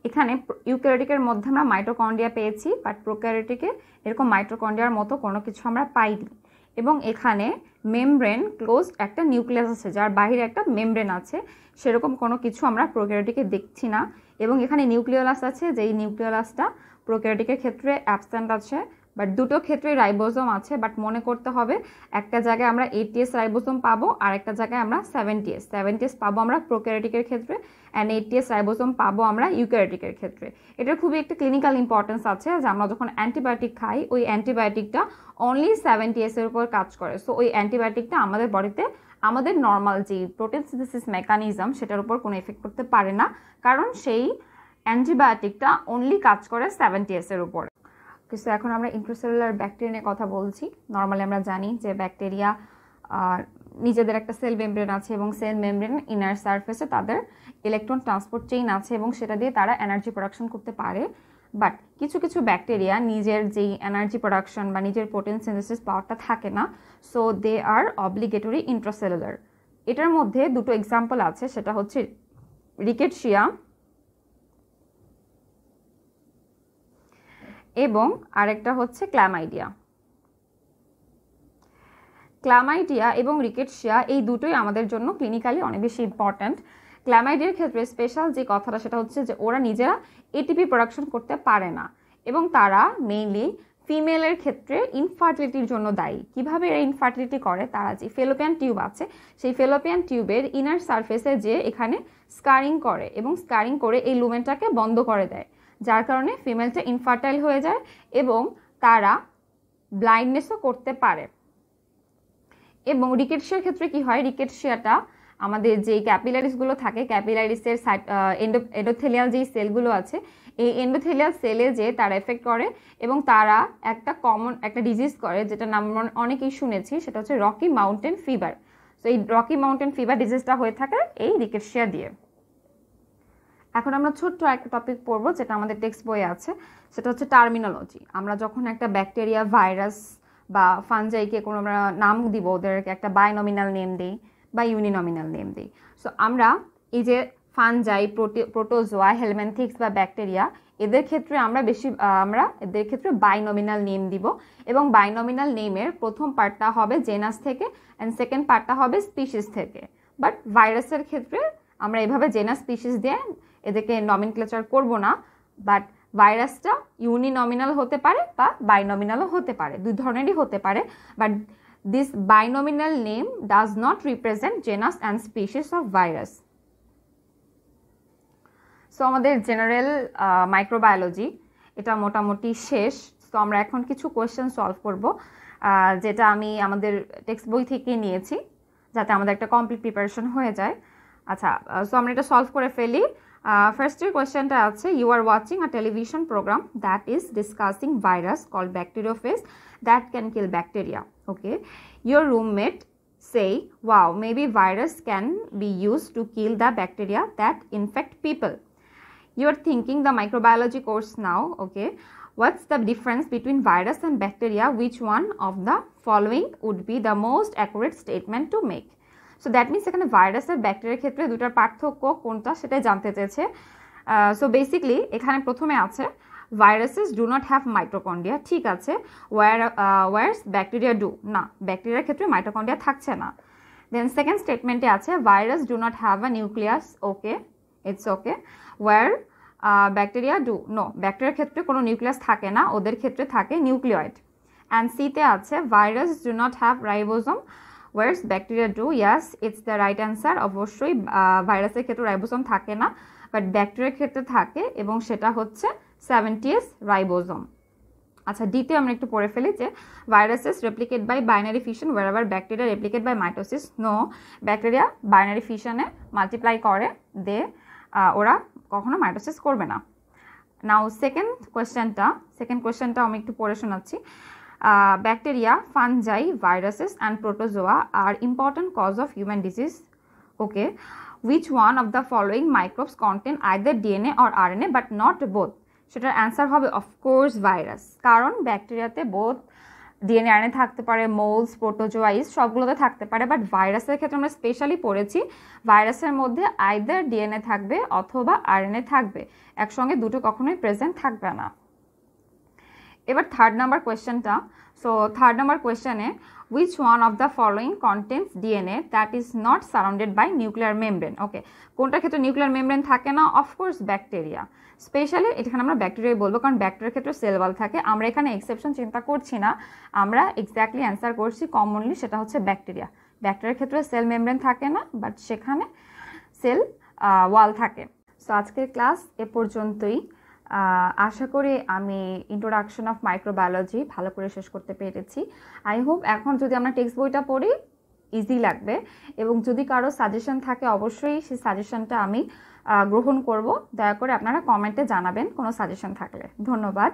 এখানে ইউক্যারিওটিকের মধ্যে আমরা মাইটোকন্ড্রিয়া পেয়েছি, বাট প্রোক্যারিওটিকে এরকম মাইটোকন্ড্রিয়ার মতো কোনো কিছু আমরা পাইনি। এবং এখানে মেমব্রেন ক্লোজড একটা নিউক্লিয়াস আছে, যার বাইরে একটা মেমব্রেন আছে, সেরকম কোনো কিছু আমরা প্রোক্যারিওটিকে দেখছি না। এবং এখানে নিউক্লিওলাস আছে, যেই নিউক্লিওলাসটা প্রোক্যারিওটিকের ক্ষেত্রে অ্যাবসেন্ট আছে, বাট দুটো ক্ষেত্রে রাইবোজোম আছে। বাট মনে করতে হবে একটা জায়গায় আমরা 80s রাইবোজোম পাবো, আর একটা জায়গায় আমরা 70s পাবো আমরা প্রোক্যারিওটিকের ক্ষেত্রে, অ্যান্ড 80s রাইবোজোম পাবো আমরা ইউক্যারিওটিকের ক্ষেত্রে। এটার খুবই একটা ক্লিনিক্যাল ইম্পর্টেন্স আছে যে আমরা যখন অ্যান্টিবায়োটিক খাই ওই অ্যান্টিবায়োটিকটা অনলি 70s এর উপর কাজ করে। সো ওই অ্যান্টিবায়োটিকটা আমাদের বডিতে আমাদের নর্মাল যে প্রোটিন সিনথেসিস মেকানিজম সেটার উপর কোনো এফেক্ট করতে পারে না, কারণ সেই অ্যান্টিবায়োটিকটা অনলি কাজ করে 70s এর উপরে। সো এখন আমরা ইন্ট্রাসেলুলার ব্যাকটেরিয়া নিয়ে কথা বলছি। নর্মালি আমরা জানি যে ব্যাকটেরিয়া নিজেদের একটা সেল মেমব্রেন আছে, এবং সেল মেমব্রেন ইনার সারফেসে তাদের ইলেকট্রন ট্রান্সপোর্ট চেইন আছে, এবং সেটা দিয়ে তারা এনার্জি প্রোডাকশন করতে পারে। বাট কিছু কিছু ব্যাকটেরিয়া নিজের যেই এনার্জি প্রোডাকশন বা নিজের প্রোটিন সিনথেসিস পাওয়ারটা থাকে না, so they are obligatory intracellular. এটার মধ্যে দুটো এক্সাম্পল আছে, সেটা হচ্ছে রিকেটশিয়া এবং আরেকটা হচ্ছে ক্ল্যামাইডিয়া। ক্ল্যামাইডিয়া এবং রিকেটশিয়া এই দুটোই আমাদের জন্য ক্লিনিক্যালি অনেক বেশি ইম্পর্ট্যান্ট। ক্ল্যামাইডিয়ার ক্ষেত্রে স্পেশাল যে কথাটা সেটা হচ্ছে যে ওরা নিজেরা এটিপি প্রোডাকশন করতে পারে না এবং তারা মেইনলি ফিমেলের ক্ষেত্রে ইনফার্টিলিটির জন্য দায়ী। কিভাবে এরা ইনফার্টিলিটি করে, তারা যে ফেলোপিয়ান টিউব আছে সেই ফেলোপিয়ান টিউবের ইনার সারফেসে যে এখানে স্কারিং করে এবং স্কারিং করে এই লুমেনটাকে বন্ধ করে দেয়, যার কারণে ফিমেলটা ইনফার্টাইল হয়ে যায় এবং তারা ব্লাইন্ডনেসও করতে পারে। এবং রিকেটশিয়ার ক্ষেত্রে কি হয়, রিকেটশিয়াটা আমাদের যে ক্যাপিলারিসগুলো থাকে, ক্যাপিলারিসের এন্ডোথেলিয়াল যেই সেলগুলো আছে এই এন্ডোথেলিয়াল সেলে যে তারা এফেক্ট করে এবং তারা একটা কমন একটা ডিজিজ করে যেটা নাম অনেকেই শুনেছি, সেটা হচ্ছে রকি মাউন্টেন ফিভার। তো এই রকি মাউন্টেন ফিভার ডিজিজটা হয়ে থাকে এই রিকেটশিয়া দিয়ে। এখন আমরা ছোট্ট একটা টপিক পড়বো যেটা আমাদের টেক্সট বইয়ে আছে, সেটা হচ্ছে টার্মিনোলজি। আমরা যখন একটা ব্যাকটেরিয়া, ভাইরাস বা ফানজাইকে কোনো আমরা নাম দিব, ওদেরকে একটা বাইনমিনাল নেম দিই বা ইউনিনমিনাল নেম দিই। সো আমরা এই যে ফানজাই, প্রোটোজোয়া, হেলমেন্থিক্স বা ব্যাকটেরিয়া, এদের ক্ষেত্রে আমরা এদের ক্ষেত্রে বাইনমিনাল নেম দিব এবং বাইনমিনাল নেমের প্রথম পার্টটা হবে জেনাস থেকে অ্যান্ড সেকেন্ড পার্টটা হবে স্পিসিস থেকে। বাট ভাইরাসের ক্ষেত্রে আমরা এভাবে জেনাস স্পিসিস দিয়ে এদেরকে নমিনক্লেচার করব না, বাট ভাইরাসটা ইউনিনমিনাল হতে পারে বা বাইনমিনালও হতে পারে, দুই ধরনেরই হতে পারে। But this binomial name does not represent genus and species of virus. So আমাদের জেনারেল মাইক্রোবায়োলজি এটা মোটামুটি শেষ। তো আমরা এখন কিছু কোয়েশ্চেন সলভ করব, যেটা আমি আমাদের টেক্সট বই থেকে নিয়েছি, যাতে আমাদের একটা কমপ্লিট প্রিপারেশন হয়ে যায়। আচ্ছা, সো আমরা এটা সলভ করে ফেলি। ফার্স্টের কোয়েশ্চেনটা আছে, you are watching a television programme that is discussing virus called bacteriophage that can kill bacteria. Okay, your roommate say, wow, maybe virus can be used to kill the bacteria that infect people. You are thinking the microbiology course now. Okay, what's the difference between virus and bacteria? Which one of the following would be the most accurate statement to make? So that means এখানে ভাইরাস আর ব্যাকটেরিয়ার ক্ষেত্রে দুটার পার্থক্য কোনটা সেটাই জানতে চেয়েছে। সো বেসিকলি এখানে প্রথমে আছে viruses do not have mitochondria, ঠিক আছে। ওয়ার্স ব্যাকটেরিয়া ডু, না, ব্যাকটেরিয়ার ক্ষেত্রে মাইটোকন্ড্রিয়া থাকছে না। দেন সেকেন্ড স্টেটমেন্টে আছে virus do not have a nucleus, okay, it's okay. Where bacteria do, no, ব্যাকটেরিয়ার ক্ষেত্রে কোনো নিউক্লিয়াস থাকে না, ওদের ক্ষেত্রে থাকে নিউক্লিয়েড। অ্যান্ড সিতে আছে virus do not have ribosome, whereas bacteria do, yes, it's the right answer. অবশ্যই ভাইরাসের ক্ষেত্রে রাইবোজোম থাকে না, বাট ব্যাকটেরিয়ার ক্ষেত্রে থাকে এবং সেটা হচ্ছে 70s রাইবোজোম। আচ্ছা, ডিতে আমরা একটু পড়ে ফেলি যে viruses replicate by binary fission wherever bacteria replicate by mitosis. No, bacteria binary ফিশনে মাল্টিপ্লাই করে, ওরা কখনো মাইটোসিস করবে না। নাও সেকেন্ড কোয়েশ্চেনটা আমি একটু পড়ে শোনাচ্ছি। Bacteria, fungi, viruses and protozoa are important cause of human disease. Okay, which one of the following microbes contain either DNA or RNA but not both? সেটার অ্যান্সার হবে অফকোর্স ভাইরাস, কারণ ব্যাকটেরিয়াতে বোথ ডিএনএ আরএনএ থাকতে পারে, মোলস, প্রোটোজোয়াইস সবগুলোতে থাকতে পারে। বাট ভাইরাসের ক্ষেত্রে আমরা স্পেশালি পড়েছি ভাইরাসের মধ্যে আইদার ডিএনএ থাকবে অথবা আরএনএ থাকবে, একসঙ্গে দুটো কখনোই প্রেজেন্ট থাকবে না। এবার থার্ড নাম্বার কোয়েশ্চেনটা। সো থার্ড নাম্বার কোয়েশ্চেনে which one of the following contains DNA that is not surrounded by nuclear membrane? ওকে, কোনটার ক্ষেত্রে নিউক্লিয়ার মেমব্রেন থাকে না? Of course bacteria. স্পেশালি এখানে আমরা ব্যাকটেরিয়াই বলবো, কারণ ব্যাকটেরিয়ার ক্ষেত্রে সেল ওয়াল থাকে। আমরা এখানে এক্সেপশন চিন্তা করছি না, আমরা এক্স্যাক্টলি অ্যান্সার করছি কমনলি, সেটা হচ্ছে ব্যাকটেরিয়া। ব্যাকটেরিয়ার ক্ষেত্রে সেল মেমব্রেন থাকে না, বাট সেখানে সেল ওয়াল থাকে। সো আজকের ক্লাস এ পর্যন্তই। আশা করি আমি ইন্ট্রোডাকশন অফ মাইক্রোবায়োলজি ভালো করে শেষ করতে পেরেছি। আই হোপ এখন যদি আমরা টেক্সট বইটা পড়ি ইজি লাগবে, এবং যদি কারো সাজেশন থাকে অবশ্যই সেই সাজেশনটা আমি গ্রহণ করব। দয়া করে আপনারা কমেন্টে জানাবেন কোনো সাজেশন থাকলে। ধন্যবাদ।